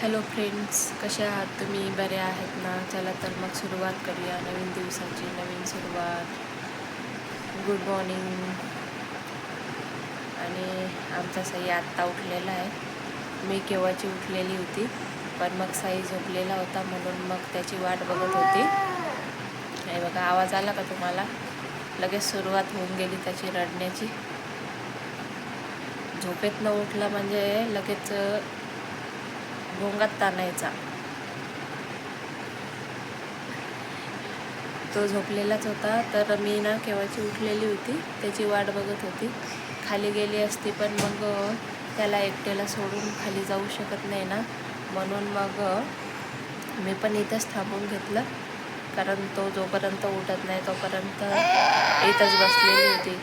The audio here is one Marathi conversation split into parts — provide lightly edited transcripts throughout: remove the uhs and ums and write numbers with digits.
हॅलो फ्रेंड्स, कसे आहात तुम्ही? बरे आहेत ना? चला तर मग सुरुवात करूया नवीन दिवसाची, नवीन सुरुवात. Good morning. आणि आमचा साई आत्ता उठलेला आहे. मी केव्हाची उठलेली होती, पण मग साई झोपलेला होता म्हणून मग त्याची वाट बघत होती. हे बघा, आवाज आला का तुम्हाला? लगेच सुरुवात होऊन गेली त्याची रडण्याची. झोपेत न उठला म्हणजे लगेच भोंगात ताणायचा. तो झोपलेलाच होता, तर मी ना केव्हाची उठलेली होती, त्याची वाट बघत होती. खाली गेली असती, पण मग त्याला एकट्याला सोडून खाली जाऊ शकत नाही ना, म्हणून मग मी पण इथंच थांबून घेतलं. कारण तो जोपर्यंत उठत नाही तोपर्यंत इथंच बसलेली होती.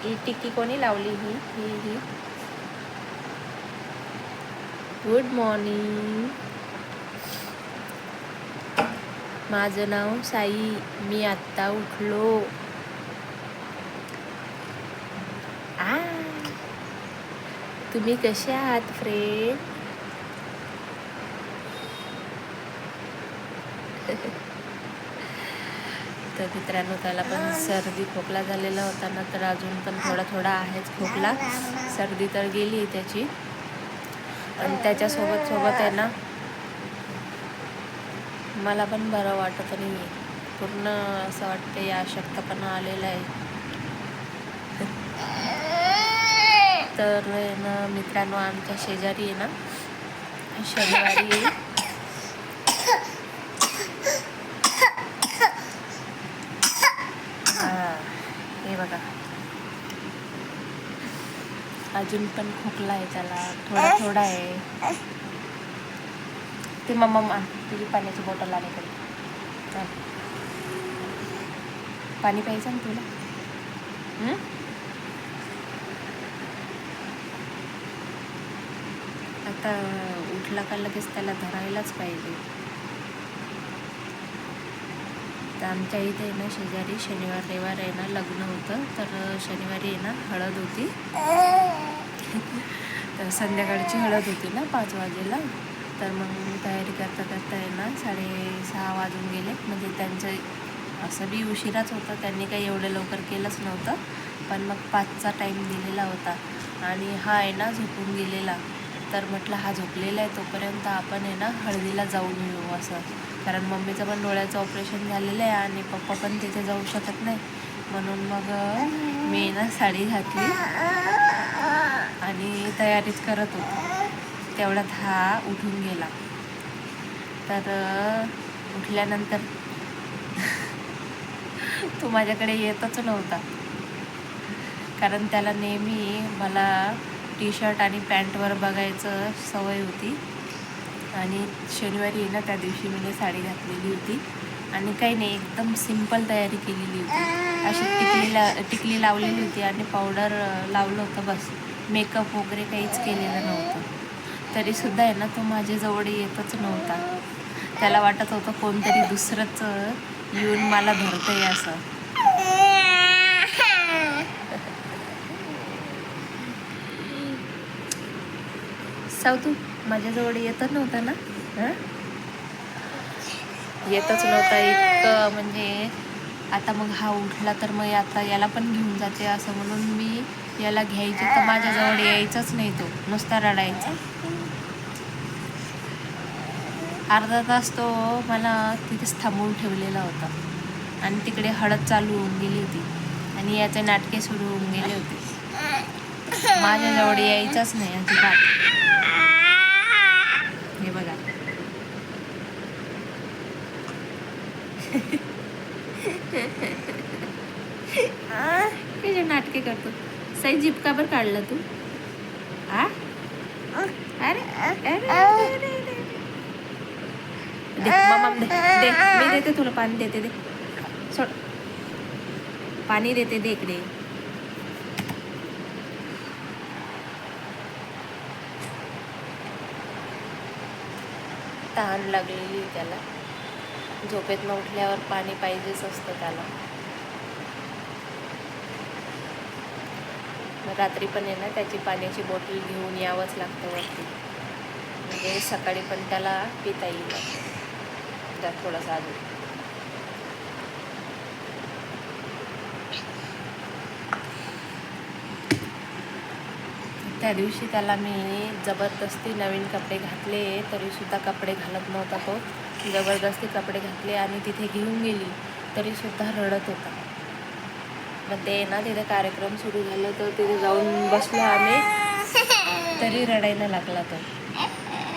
ही टिक्की कोणी लावली? ही गुड मॉर्निंग. माझं नाव साई, मी आत्ता उठलो. तुम्ही कसे आहात फ्रेंड? तर मित्रांनो, त्याला पण सर्दी खोकला झालेला होता ना, तर अजून पण थोडा थोडा आहेच खोकला. सर्दी तर गेली आहे त्याची, आणि त्याच्यासोबत आहे ना, मला पण बरं वाटत नाही. पूर्ण असं वाटतं अशक्तपणा आलेला आहे. तर ना मित्रांनो, आमच्या शेजारी आहे ना, शनिवारी हे बघा, अजून पण खोकला आहे त्याला, थोडा थोडा आहे. ते मम्मा तुझी पाण्याची बॉटल आली कडे, पाणी प्यायचं ना तुला? आता उठला का लगेच त्याला धरायलाच पाहिजे. तर आमच्या इथे आहे ना शेजारी शनिवार रविवार आहे ना लग्न होतं, तर शनिवारी आहे ना हळद होती. तर संध्याकाळची हळद होती ना 5 वाजेला. तर मग तयारी करता करता आहे ना 6:30 वाजून गेले. म्हणजे त्यांचं असं बी उशिराच होतं, त्यांनी काही एवढं लवकर केलंच नव्हतं, पण मग 5चा टाईम दिलेला होता. आणि हा आहे ना झोपून गेलेला. तर म्हटलं हा झोपलेला आहे, तोपर्यंत आपण आहे ना हळदीला जाऊन येऊ असं. कारण मम्मीचं पण डोळ्याचं ऑपरेशन झालेलं आहे आणि पप्पा पण तिथे जाऊ शकत नाही, म्हणून मग मी ना साडी घातली आणि तयारीच करत होती. तेवढ्यात हा उठून गेला. तर उठल्यानंतर तो माझ्याकडे येतच नव्हता, कारण त्याला नेहमी मला टी शर्ट आणि पॅन्टवर बघायचं सवय होती. आणि शनिवारी आहे ना त्या दिवशी मी साडी घातलेली होती आणि काही नाही, एकदम सिंपल तयारी केलेली होती. अशी टिकली लावलेली होती आणि पावडर लावलं होतं, बस. मेकअप वगैरे काहीच केलेलं नव्हतं. तरीसुद्धा आहे ना तो माझ्याजवळ येतच नव्हता. त्याला वाटत होतं कोणतरी दुसरंच येऊन मला धरतंय असं. सावतू माझ्याजवळ येतच नव्हता ना, येतच नव्हता इतकं. म्हणजे आता मग हा उठला तर मग आता याला पण घेऊन जाते असं म्हणून मी याला घ्यायचे, तर माझ्याजवळ यायचाच नाही, तो नुसता रडायचा. अर्धा तास तो मला तिथेच थांबवून ठेवलेला होता आणि तिकडे हळद चालू होऊन गेली होती आणि याचे नाटके सुरू होऊन गेले होते. माझ्याजवळ यायचाच नाही अजिबात. हे बघा, हे जे नाटके करतो. सई जीप का बरं काढला तू? अरे दे मम्मा, दे, मी देते तुला पाणी, देते, दे, सोड, पाणी देते, दे इकडे. तहान लागलेली त्याला. झोपेतनं उठल्यावर पाणी पाहिजेच असतं त्याला. रात्री पण आहे ना त्याची पाण्याची बॉटल घेऊन यावंच लागतं वरती, म्हणजे सकाळी पण त्याला पिता येईल त्यात थोडासा अजून. त्या दिवशी त्याला मी जबरदस्ती नवीन कपडे घातले, तरीसुद्धा कपडे घालत नव्हता तो. जबरदस्ती कपडे घातले आणि तिथे घेऊन गेली तरीसुद्धा रडत होता. मग ते ना तिथे कार्यक्रम सुरू झालं तर तिथे जाऊन बसलो आम्ही, तरी रडायला लागला तो.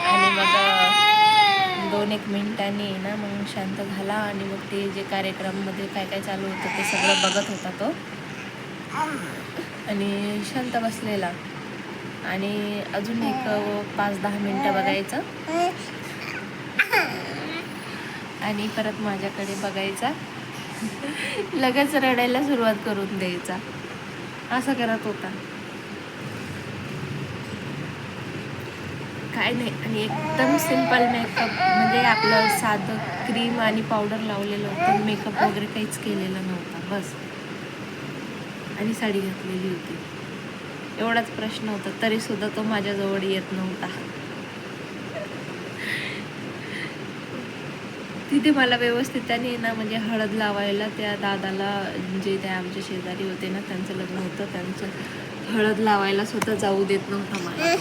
आणि मग 2-1 मिनिटांनी ना मग शांत झाला आणि मग ते जे कार्यक्रममध्ये काय काय चालू होतं ते सगळं बघत होता तो आणि शांत बसलेला. आणि अजून एक 5-10 मिनटं बघायचं आणि परत माझ्याकडे बघायचा, लगेच रडायला सुरुवात करून द्यायचा. असं करत होता. काय नाही. आणि एकदम सिम्पल मेकअप, म्हणजे आपलं साधं क्रीम आणि पावडर लावलेलं होतं, मेकअप वगैरे काहीच केलेलं नव्हता बस. आणि साडी घातलेली होती, एवढाच प्रश्न होता. तरीसुद्धा तो माझ्याजवळ येत नव्हता. तिथे मला व्यवस्थित त्याने ना म्हणजे हळद लावायला त्या दादाला, जे त्या आमच्या शेजारी होते ना, त्यांचं लग्न होतं, त्यांचं हळद लावायला सुद्धा जाऊ देत नव्हता मला.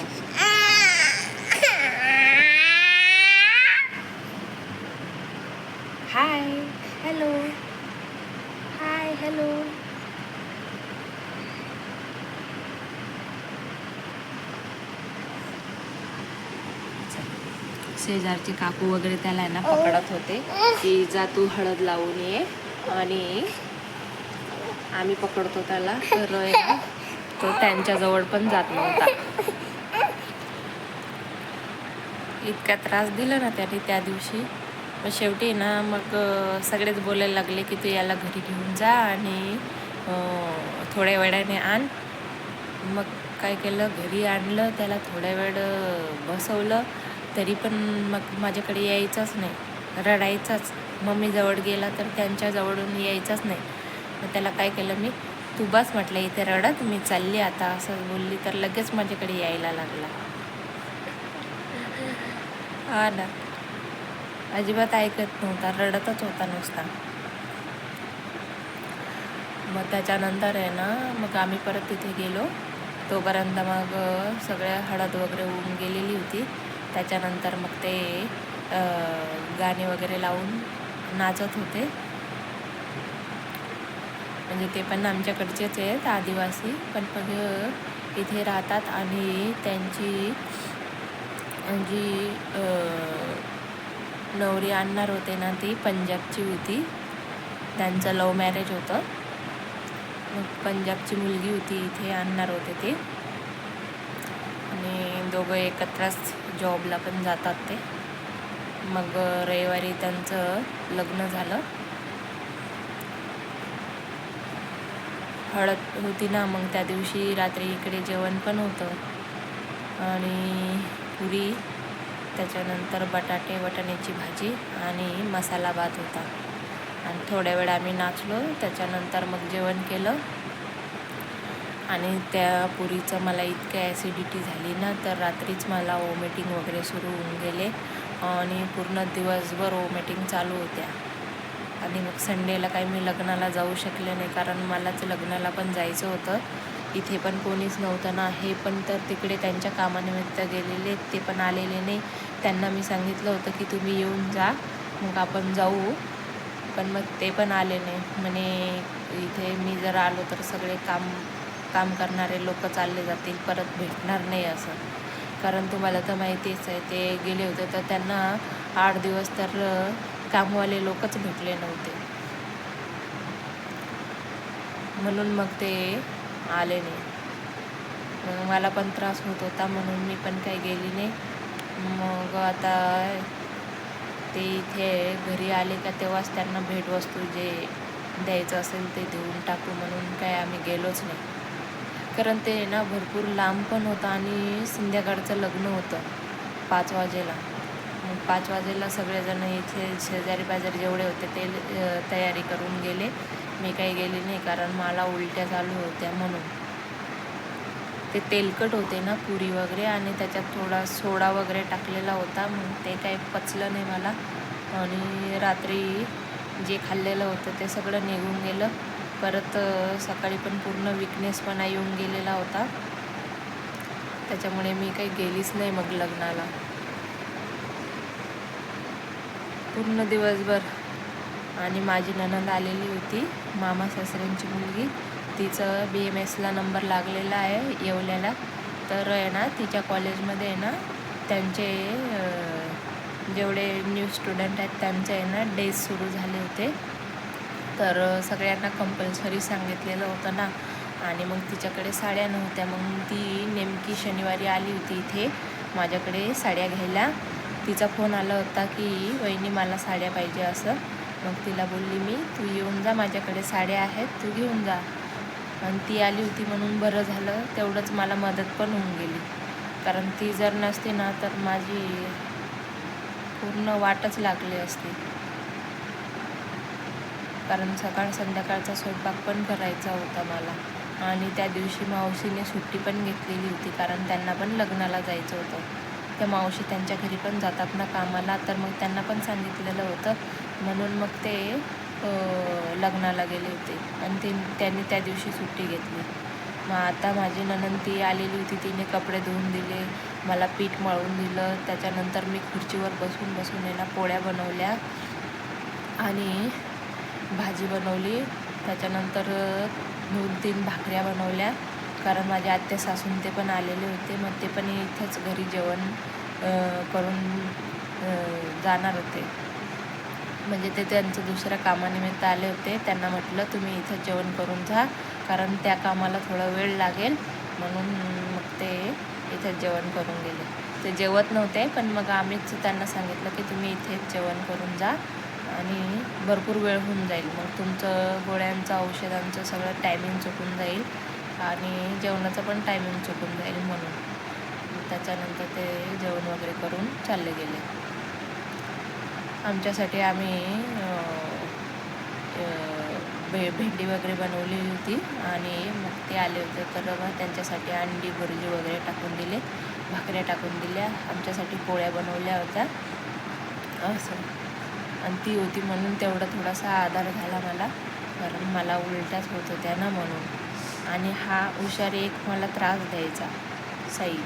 Hi hello, hi hello. शेजारचे काकू वगैरे त्याला आहे ना पकडत होते की जा तू हळद लावून ये, आणि आम्ही पकडतो त्याला, तर तो त्यांच्याजवळ पण जात नव्हता. इतका त्रास दिला ना त्याने त्या दिवशी. मग शेवटी ना मग सगळेच बोलायला लागले की तू याला घरी घेऊन जा आणि थोड्या वेळाने आण. मग काय केलं, घरी आणलं त्याला, थोड्या वेळ बसवलं, तरी पण मग माझ्याकडे यायचाच नाही, रडायचाच. मम्मीजवळ गेला तर त्यांच्याजवळून यायचाच नाही. मग त्याला काय केलं मी, तू बस म्हटलं इथे रडत, मी चालली आता, असं बोलली तर लगेच माझ्याकडे यायला लागला. हा ना, अजिबात ऐकत नव्हता, रडतच होता नुसता. मग त्याच्यानंतर आहे ना मग आम्ही परत तिथे गेलो. तोपर्यंत मग सगळ्या हळद वगैरे होऊन गेलेली होती. त्याच्यानंतर मग ते गाणे वगैरे लावून नाचत होते. म्हणजे ते पण आमच्याकडचेच आहेत, आदिवासी, पण मग इथे राहतात. आणि त्यांची जी नवरी आणणार होते ना ती पंजाबची होती, त्यांचं लव्ह मॅरेज होतं. मग पंजाबची मुलगी होती, इथे आणणार होते ते. आणि दोघं एकत्रच जॉबला पण जातात ते. मग रविवारी त्यांचं लग्न झालं. हळद होती ना, मग त्या दिवशी रात्री इकडे जेवण पण होतं आणि पुरी, त्याच्यानंतर वाटाण्याची भाजी आणि मसाला भात होता. आणि थोड्या वेळ आम्ही नाचलो. त्याच्यानंतर मग जेवण केलं. आणि त्या पुरीचं मला इतकं ॲसिडिटी झाली ना, तर रात्रीच मला वॉमिटिंग वगैरे सुरू होऊन गेले आणि पूर्ण दिवसभर वॉमिटिंग चालू होत्या. आणि मग संडेला काही मी लग्नाला जाऊ शकले नाही, कारण मलाच लग्नाला पण जायचं होतं. इथे पण कोणीच नव्हतं ना. हे पण तर तिकडे त्यांच्या कामानिमित्त गेलेले, ते पण आलेले नाही. त्यांना मी सांगितलं होतं की तुम्ही येऊन जा, मग आपण जाऊ, पण मग ते पण आले नाही. म्हणे इथे मी जर आलो तर सगळे काम करणारे लोक चालले जातील, परत भेटणार नाही असं. कारण तुम्हाला तर माहितीच आहे, ते गेले होते तर त्यांना 8 दिवस तर कामवाले लोकच भेटले नव्हते, म्हणून मग ते आले नाही. मग मला पण त्रास होत होता, म्हणून मी पण काही गेली नाही. मग आता ते इथे घरी आले का तेव्हाच त्यांना भेटवस्तू जे द्यायचं असेल ते देऊन टाकू, म्हणून काय आम्ही गेलोच नाही. कारण ते ना भरपूर लांब पण होतं आणि संध्याकाळचं लग्न होतं 5 वाजेला. मग 5 वाजेला सगळेजण इथे शेजारी पाजारी जेवढे होते ते तयारी करून गेले. मी काही गेली नाही कारण मला उलट्या चालू होत्या म्हणून. ते तेलकट होते ना पुरी वगैरे आणि त्याच्यात थोडा सोडा वगैरे टाकलेला होता, मग ते काही पचलं नाही मला. आणि रात्री जे खाल्लेलं होतं ते सगळं निघून गेलं. परत सकाळी पण पूर्ण विकनेसपणा येऊन गेलेला होता. त्याच्यामुळे मी काही गेलीच नाही मग लग्नाला. पूर्ण दिवसभर. आणि माझी नणंद आलेली होती, मामा सासऱ्यांची मुलगी. तिचं BMSला नंबर लागलेला आहे येवल्याला. तर आहे ना तिच्या कॉलेजमध्ये आहे ना त्यांचे जेवढे न्यू स्टुडंट आहेत त्यांचे आहे ना डेज सुरू झाले होते. तर सगळ्यांना कंपल्सरी सांगितलेलं होतं ना. आणि मग तिच्याकडे साड्या नव्हत्या. मग ती नेमकी शनिवारी आली होती इथे माझ्याकडे साड्या घ्यायला. तिचा फोन आला होता की वहिनी मला साड्या पाहिजे असं. मग तिला बोलली मी, तू येऊन जा, माझ्याकडे साड्या आहेत, तू घेऊन जा. आणि ती आली होती म्हणून बरं झालं. तेवढंच मला मदत पण होऊन गेली. कारण ती जर नसती ना तर माझी पूर्ण वाटच लागली असती. कारण सकाळ संध्याकाळचा स्वयंपाक पण करायचा होता मला. आणि त्या दिवशी मावशीने सुट्टी पण घेतलेली होती कारण त्यांना पण लग्नाला जायचं होतं. त्या मावशी त्यांच्या घरी पण जातात ना कामाला, तर मग त्यांना पण सांगितलेलं होतं म्हणून मग ते लग्नाला गेले होते. आणि त्यांनी त्या दिवशी सुट्टी घेतली. मग आता माझी नणंद ती आलेली होती, तिने कपडे धुवून दिले, मला पीठ मळून दिलं. त्याच्यानंतर मी खुर्चीवर बसून बसून आहे ना पोळ्या बनवल्या आणि भाजी बनवली. त्याच्यानंतर 2-3 भाकऱ्या बनवल्या कारण माझ्या आत्या सासून ते पण आलेले होते. मग ते पण इथंच घरी जेवण करून जाणार होते. म्हणजे ते त्यांचं दुसऱ्या कामानिमित्त आले होते. त्यांना म्हटलं तुम्ही इथं जेवण करून जा कारण त्या कामाला थोडा वेळ लागेल, म्हणून मग ते इथं जेवण करून गेले. ते जेवत नव्हते पण मग आम्हीच त्यांना सांगितलं की तुम्ही इथेच जेवण करून जा आणि भरपूर वेळ होऊन जाईल. मग तुमचं गोळ्यांचं औषधांचं सगळं टायमिंग चुकून जाईल आणि जेवणाचं पण टायमिंग चुकून जाईल म्हणून. त्याच्यानंतर ते जेवण वगैरे करून चालले गेले. आमच्यासाठी आम्ही भेंडी वगैरे बनवलेली होती आणि मग ते आले होते तर मग त्यांच्यासाठी अंडी भुर्जी वगैरे टाकून दिले, भाकऱ्या टाकून दिल्या, आमच्यासाठी पोळ्या बनवल्या होत्या असं. आणि ती होती म्हणून तेवढा थोडासा आधार झाला मला, कारण मला उलट्याच होत होत्या ना म्हणून. आणि हा हुशार एक मला त्रास द्यायचा साई.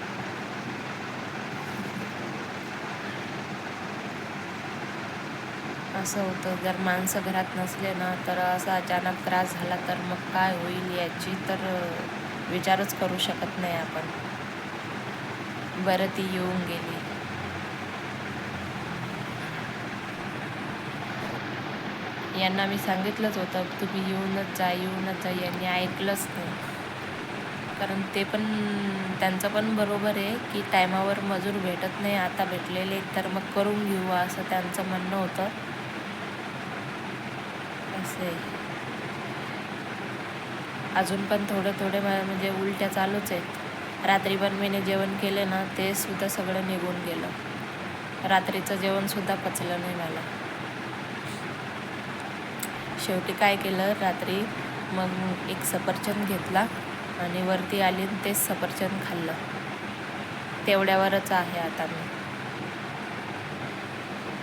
असं होतं, जर माणसं घरात नसले ना तर असा अचानक त्रास झाला तर मग काय होईल याची तर विचारच करू शकत नाही आपण. बरं ती येऊन गेली. यांना मी सांगितलंच होतं तुम्ही येऊनच जा येऊनच जा, यांनी ऐकलंच नाही. कारण ते पण त्यांचं पण बरोबर आहे की टायमावर मजूर भेटत नाही, आता भेटलेले तर मग करून घेऊ असं त्यांचं म्हणणं होतं. असे अजून पण थोडे म्हणजे उलट्या चालूच आहेत. रात्री पण मी जेवण केले ना ते सुद्धा सगळं निघून गेलं. रात्रीचं जेवणसुद्धा पचलं नाही मला. शेवटी काय केलं रात्री, मग एक सफरचंद घेतला आणि वरती आली तेच सफरचंद खाल्लं. तेवढ्यावरच आहे आता मी.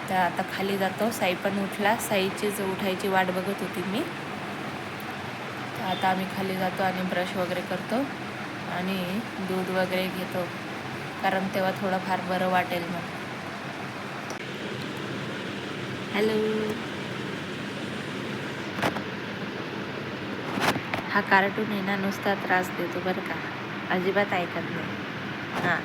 तर आता खाली जातो. साई पण उठला, साईचीच उठायची वाट बघत होती मी. तर आता आम्ही खाली जातो आणि ब्रश वगैरे करतो आणि दूध वगैरे घेतो कारण तेव्हा थोडंफार बरं वाटेल मग. हॅलो. हा कार्टून आहे ना नुसता त्रास देतो बरं का, अजिबात ऐकत नाही. हां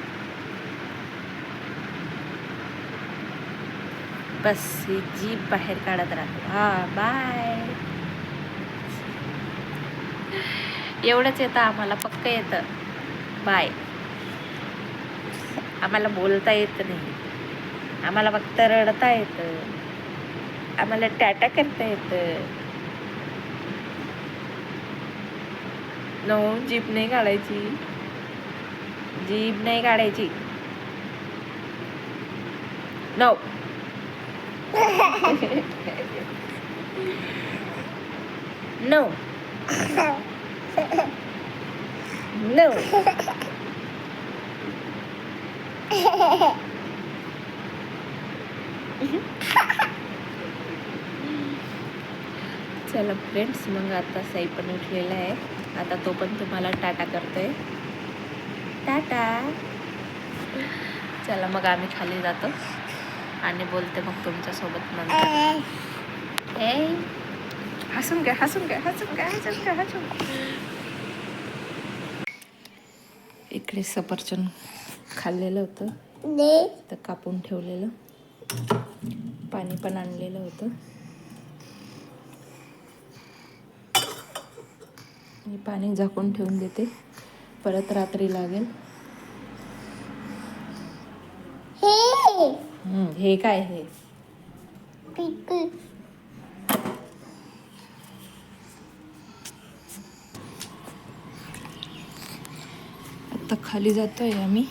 बस ही जीभ बाहेर काढत राहतो. हां बाय. एवढंच येतं आम्हाला, पक्क येतं बाय. आम्हाला बोलता येत नाही, आम्हाला फक्त रडता येतं, आम्हाला टाटा करता येतं. नो, जीभ नाही काढायची, जीभ नाही काढायची. No. No. No. चला फ्रेंड्स, मग आता साई पण उठलेला आहे. आता तो पण तुम्हाला टाटा करतोय. टाटा. चला मग आम्ही खाली जातो आणि बोलते मग तुमच्यासोबत नंतर. हसून घ्या, हसून घ्या, हसून घ्या, हसून घ्या, हसून. इकडे सफरचंद खाल्लेलं होतं तर कापून ठेवलेलं, पाणी पण आणलेलं होतं. मी पाणी झाकून ठेवून देते, परत रात्री लागेल. हे काय हे? आता खाली जातोय आम्ही.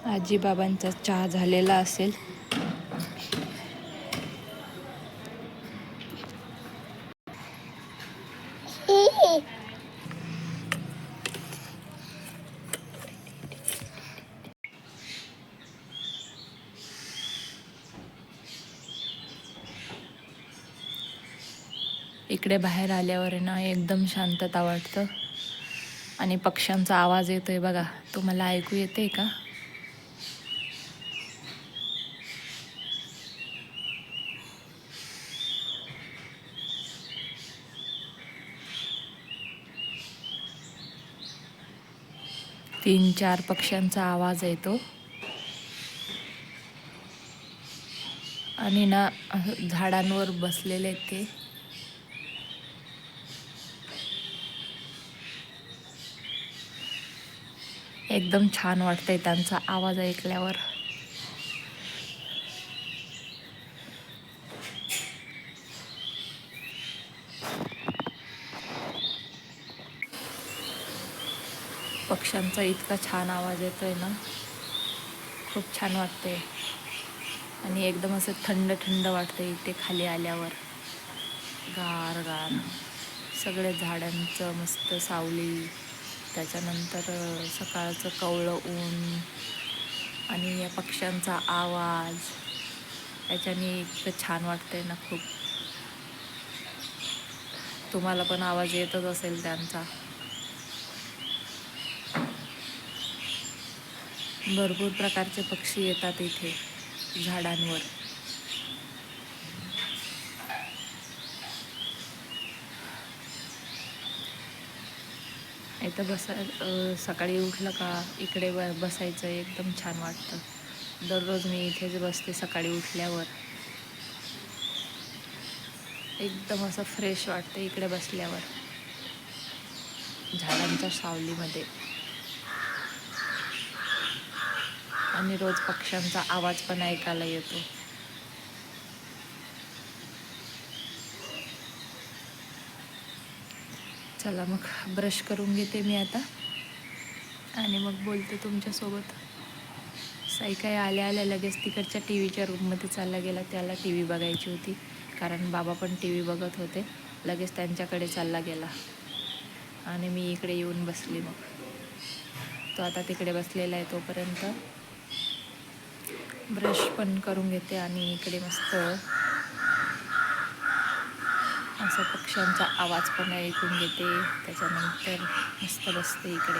आजी बाबांचा चहा झालेला असेल. इकडे बाहेर आल्यावर ना एकदम शांतता वाटतं आणि पक्ष्यांचा आवाज येतोय बघा. तुम्हाला ऐकू येते का? तीन चार पक्ष्यांचा आवाज येतो आणि ना झाडांवर बसलेले ते. एकदम छान वाटतंय त्यांचा आवाज ऐकल्यावर. पक्ष्यांचा इतका छान आवाज येतोय ना, खूप छान वाटतंय आणि एकदम असं थंड थंड वाटतंय इथे खाली आल्यावर. गार गार सगळे झाडांचं मस्त सावली, त्याच्यानंतर सकाळचं कवळं ऊन आणि या पक्ष्यांचा आवाज, याच्याने इतकं छान वाटतंय ना खूप. तुम्हाला पण आवाज येतच असेल त्यांचा. भरपूर प्रकारचे पक्षी येतात इथे झाडांवर. इथं सकाळी उठलं का इकडे बसायचं एकदम छान वाटतं. दररोज मी इथेच बसते सकाळी उठल्यावर. एकदम असं फ्रेश वाटतं इकडे बसल्यावर झाडांच्या सावलीमध्ये. आणि रोज पक्ष्यांचा आवाज पण ऐकायला येतो. चला मग ब्रश करून घेते मी आता आणि मग बोलते तुमच्यासोबत. साई काय आल्या आल्या लगेच तिकडच्या टी व्हीच्या रूममध्ये चालला गेला. त्याला टी व्ही बघायची होती, कारण बाबा पण टी व्ही बघत होते. लगेच त्यांच्याकडे चालला गेला आणि मी इकडे येऊन बसली. मग तो आता तिकडे बसलेला आहे, तोपर्यंत ब्रश पण करून घेते आणि इकडे मस्त असं पक्ष्यांचा आवाज पण ऐकून घेते. त्याच्यानंतर मस्त बसते इकडे.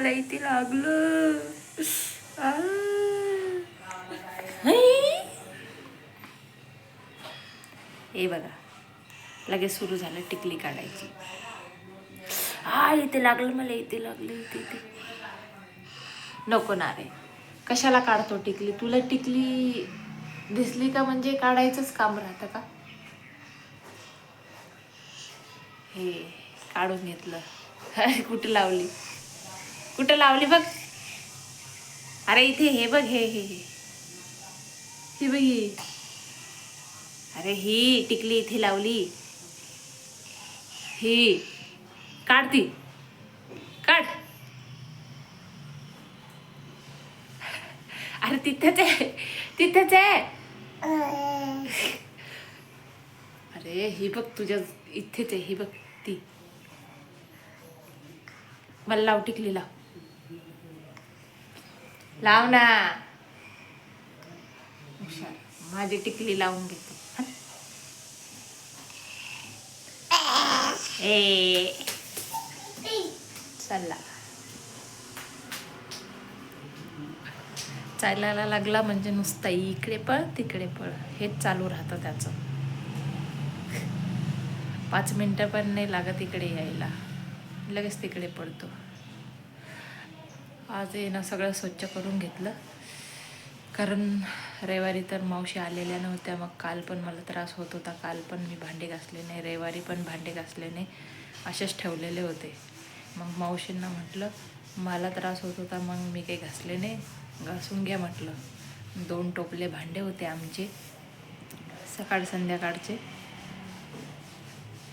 मला इथे लागलं. हे बघा लगेच सुरू झालं टिकली काढायची. इथे लागलं मला, इथे लागलं, इथे. नको ना रे, कशाला काढतो टिकली? तुला टिकली दिसली का म्हणजे काढायचंच काम राहतं का? हे काढून घेतलं. अरे कुठं लावली, कुठं लावली बघ. अरे इथे हे बघ, हे हे हे बघ ही. अरे ही टिकली इथे लावली. ही काढ, ती काढ. अरे तिथेच आहे, तिथेच आहे. अरे ही बघ तुझ्या इथेच आहे, ही बघ ती. मला लाव टिकली, लाव ना. माझी टिकली लावून घेते. चला, चालायला लागला म्हणजे नुसता इकडे पळ तिकडे पळ हेच चालू राहतं त्याचं. 5 मिनटं पण नाही लागत इकडे यायला, लगेच तिकडे पडतो. आज ना सगळं स्वच्छ करून घेतलं, कारण रविवारी तर मावशी आलेल्या नव्हत्या. मग काल पण मला त्रास होत होता, काल पण मी भांडे घासले नाही, रविवारी पण भांडे घासले नाही, असेच ठेवलेले होते. मग मावशींना म्हटलं मला त्रास होत होता, मग मी काही घासले नाही, घासून घ्या म्हटलं. 2 टोपले भांडे होते आमचे सकाळ संध्याकाळचे,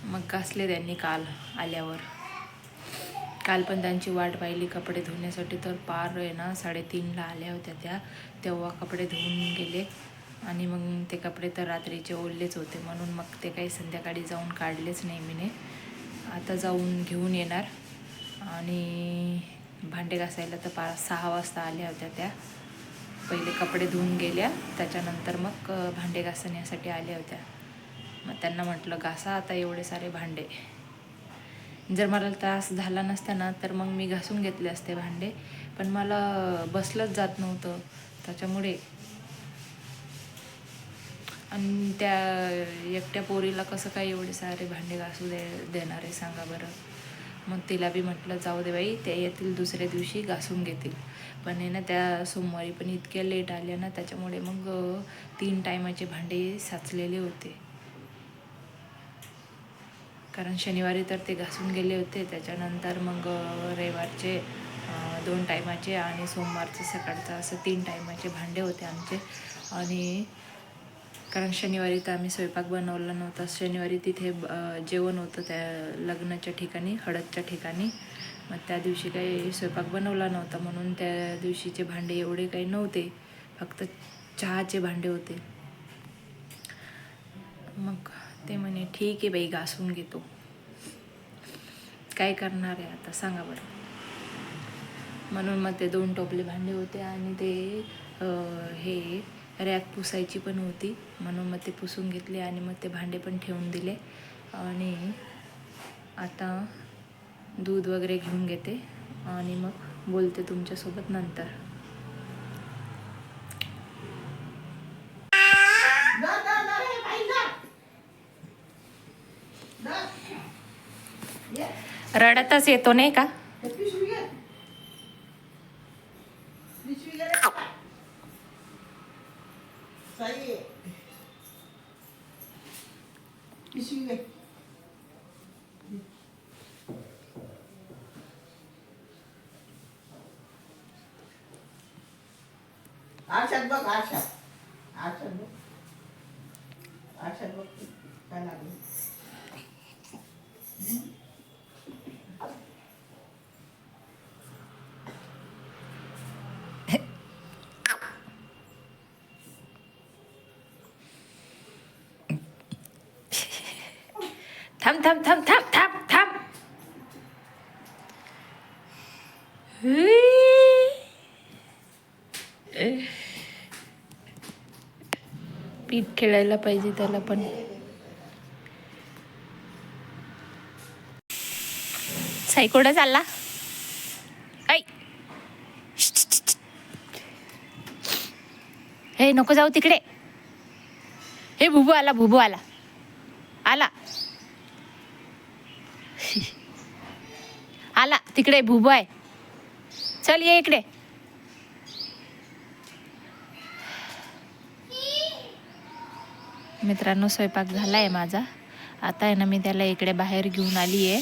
मग घासले त्यांनी काल आल्यावर. काल पण त्यांची वाट पाहिली कपडे धुण्यासाठी, तर पार आहे ना 3:30ला आल्या होत्या त्या, तेव्हा कपडे धुवून गेले. आणि मग ते कपडे तर रात्रीचे ओललेच होते, म्हणून मग ते काही संध्याकाळी जाऊन काढलेच नाही मीने. आता जाऊन घेऊन येणार. आणि भांडे घासायला तर 6 वाजता आल्या होत्या त्या. पहिले कपडे धुवून गेल्या, त्याच्यानंतर मग भांडे घासण्यासाठी आल्या होत्या. मग त्यांना म्हटलं घासा आता एवढे सारे भांडे. जर मला त्रास झाला नसता ना तर मग मी घासून घेतले असते भांडे, पण मला बसलंच जात नव्हतं त्याच्यामुळे. आणि त्या एकट्या पोरीला कसं काय एवढे सारे भांडे घासू देणार आहे सांगा बरं. मग तिला बी म्हटलं जाऊ दे बाई, त्या येतील दुसऱ्या दिवशी घासून घेतील. पण आहे ना त्या सोमवारी पण इतक्या लेट आल्या ना, त्याच्यामुळे मग 3 टायमाचे भांडे साचलेले होते. कारण शनिवारी तर ते घासून गेले होते, त्याच्यानंतर मग रविवारचे 2 टायमाचे आणि सोमवारचे सकाळचं असं 3 टायमाचे भांडे होते आमचे. आणि कारण शनिवारी तर आम्ही स्वयंपाक बनवला नव्हता, शनिवारी तिथे जेवण होतं त्या लग्नाच्या ठिकाणी, हळदच्या ठिकाणी. मग त्या दिवशी काही स्वयंपाक बनवला नव्हता, म्हणून त्या दिवशीचे भांडे एवढे काही नव्हते, फक्त चहाचे भांडे होते. मग ते म्हणे ठीक आहे बाई घासून घेतो, काय करणार आहे आता सांगा बरं. म्हणून मग ते 2 टोपले भांडे होते आणि ते हे रॅक पुसायची पण होती, म्हणून मग ते पुसून घेतले आणि मग ते भांडे पण ठेवून दिले. आणि आता दूध वगैरे घेऊन घेते आणि मग बोलते तुमच्यासोबत नंतर. रडतच येतो नाही का? आरशात बघ, आरशात बघ, आरशात बघ काय लागलं. थांब थांब थांब थांब थांब थांब. पीठ खेळायला पाहिजे त्याला पण. साई कुठं चालला? ऐ हे नको जाऊ तिकडे. हे भुबू आला, भुबू आला, आला आला तिकडे भुबू आहे. चल ये इकडे. मित्रांनो स्वयंपाक झाला आहे माझा. आता आहे ना मी त्याला इकडे बाहेर घेऊन आली आहे.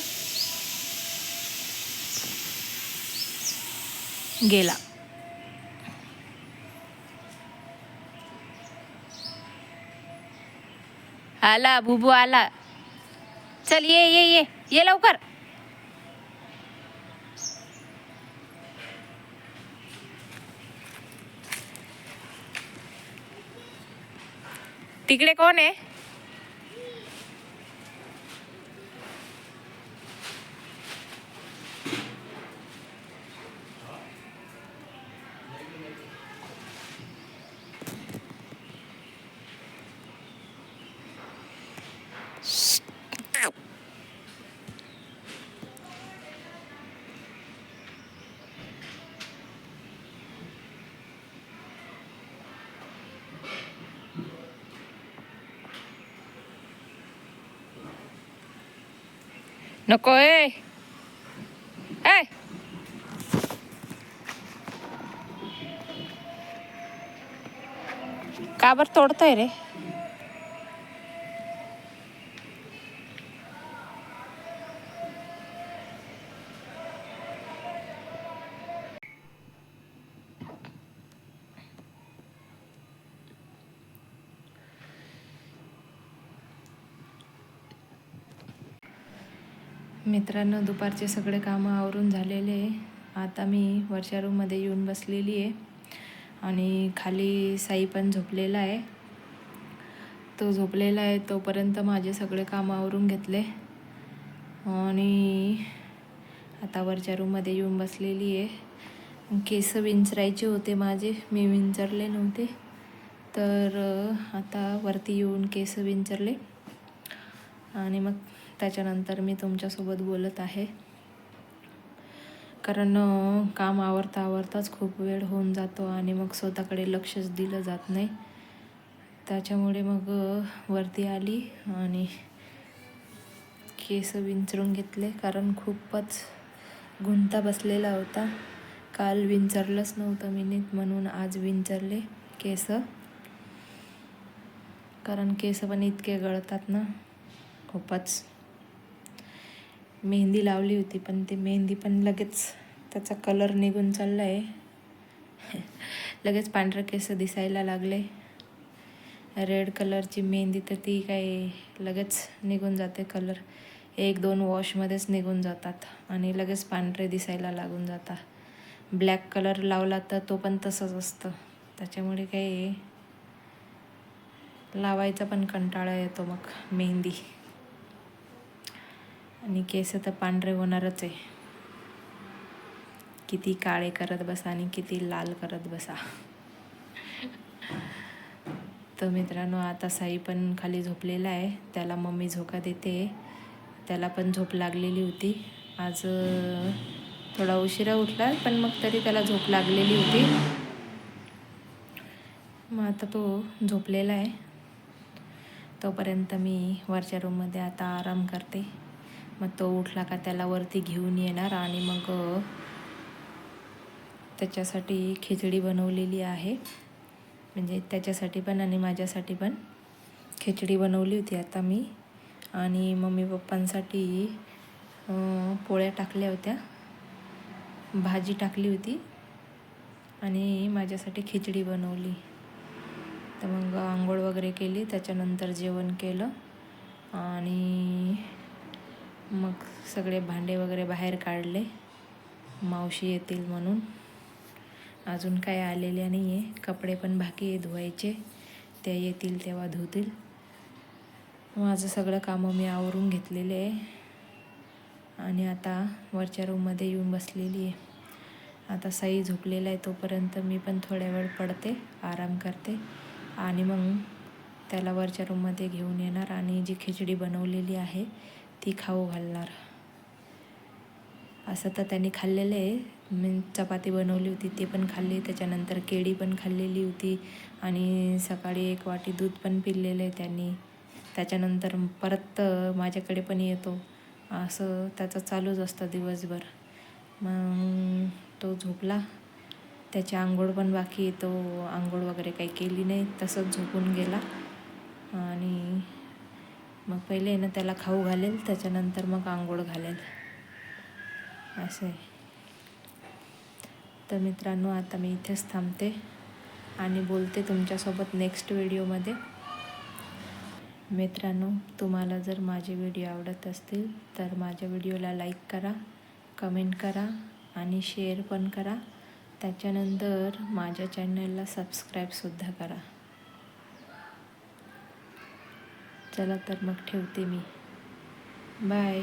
गेला. आला बुबू आला. चल ये ये ये ये लवकर. तिकडे कोण आहे? नको ए. का बर तोडतोय रे? मित्रांनो दुपारचे सगळे कामं आवरून झालेले आहे. आता मी वरच्या रूममध्ये येऊन बसलेली आहे आणि खाली साई पण झोपलेला आहे. तो झोपलेला आहे तोपर्यंत माझे सगळे कामं आवरून घेतले आणि आता वरच्या रूममध्ये येऊन बसलेली आहे. केस विंचरायचे होते माझे, मी विंचरले नव्हते, तर आता वरती येऊन केस विंचरले आणि मग त्याच्यानंतर मी तुमच्यासोबत बोलत आहे. कारण काम आवरता आवरताच खूप वेळ होऊन जातो आणि मग स्वतःकडे लक्षच दिलं जात नाही. त्याच्यामुळे मग वरती आली आणि केस विंचरून घेतले, कारण खूपच गुंता बसलेला होता. काल विंचरलंच नव्हतं मी नीट, म्हणून आज विंचरले केस. कारण केस पण इतके गळतात ना खूपच. मेहंदी लावली होती पण ती मेहंदी पण लगेच त्याचा कलर निघून चालला आहे. लगेच पांढरे केस दिसायला लागले. रेड कलरची मेहंदी तर ती काय लगेच निघून जाते कलर. 1-2 वॉशमध्येच निघून जातात आणि लगेच पांढरे दिसायला लागून जातात. ब्लॅक कलर लावला तर तो पण तसंच असतं. त्याच्यामुळे काही लावायचा पण कंटाळा येतो मग मेहंदी. आणि केस तर पांढरे होणारच आहे. किती काळे करत बसा आणि किती लाल करत बसा. तर मित्रांनो आता साई पण खाली झोपलेला आहे. त्याला मम्मी झोका देते. त्याला पण झोप लागलेली होती. आज थोडा उशिरा उठला पण मग तरी त्याला झोप लागलेली होती. मग आता तो झोपलेला आहे. तोपर्यंत मी वरच्या रूममध्ये आता आराम करते. मग तो उठला का त्याला वरती घेऊन येणार आणि मग त्याच्यासाठी खिचडी बनवलेली आहे. म्हणजे त्याच्यासाठी पण आणि माझ्यासाठी पण खिचडी बनवली होती आता मी. आणि मम्मी पप्पांसाठी पोळ्या टाकल्या होत्या, भाजी टाकली होती आणि माझ्यासाठी खिचडी बनवली. तर मग आंघोळ वगैरे केली, त्याच्यानंतर जेवण केलं आणि मग सगळे भांडे वगैरे बाहेर काढले. मावशी येतील म्हणून. अजून काय आलेल्या नाही आहे. कपडे पण बाकी आहे धुवायचे, ते येतील तेव्हा धुतील. माझं सगळं कामं मी आवरून घेतलेले आहे आणि आता वरच्या रूममध्ये येऊन बसलेली आहे. आता साई झोपलेला आहे तोपर्यंत मी पण थोड्या वेळ पडते, आराम करते आणि मग त्याला वरच्या रूममध्ये घेऊन येणार आणि जी खिचडी बनवलेली आहे ती खाऊ घालणार. असं तर त्यांनी खाल्लेलं आहे, मी चपाती बनवली होती ते पण खाल्ली, त्याच्यानंतर केळी पण खाल्लेली होती आणि सकाळी 1 वाटी दूध पण पिलेलं आहे त्यांनी. त्याच्यानंतर परत माझ्याकडे पण येतो, असं त्याचं चालूच असतं दिवसभर. मग तो झोपला, त्याची आंघोळ पण बाकी आहे, तो आंघोळ वगैरे काही केली नाही, तसंच झोपून गेला. आणि मग पहिले ना त्याला खाऊ घालेल, त्याच्यानंतर मग आंघोळ घालेल, असं आहे. तर मित्रांनो, आता मी इथेच थांबते आणि बोलते तुमच्यासोबत नेक्स्ट व्हिडिओमध्ये. मित्रांनो, तुम्हाला जर माझे व्हिडिओ आवडत असतील तर माझ्या व्हिडिओला लाईक करा, कमेंट करा आणि शेअर पण करा. त्याच्यानंतर माझ्या चॅनलला सबस्क्राईबसुद्धा करा. चला तर मग ठेवते मी. बाय.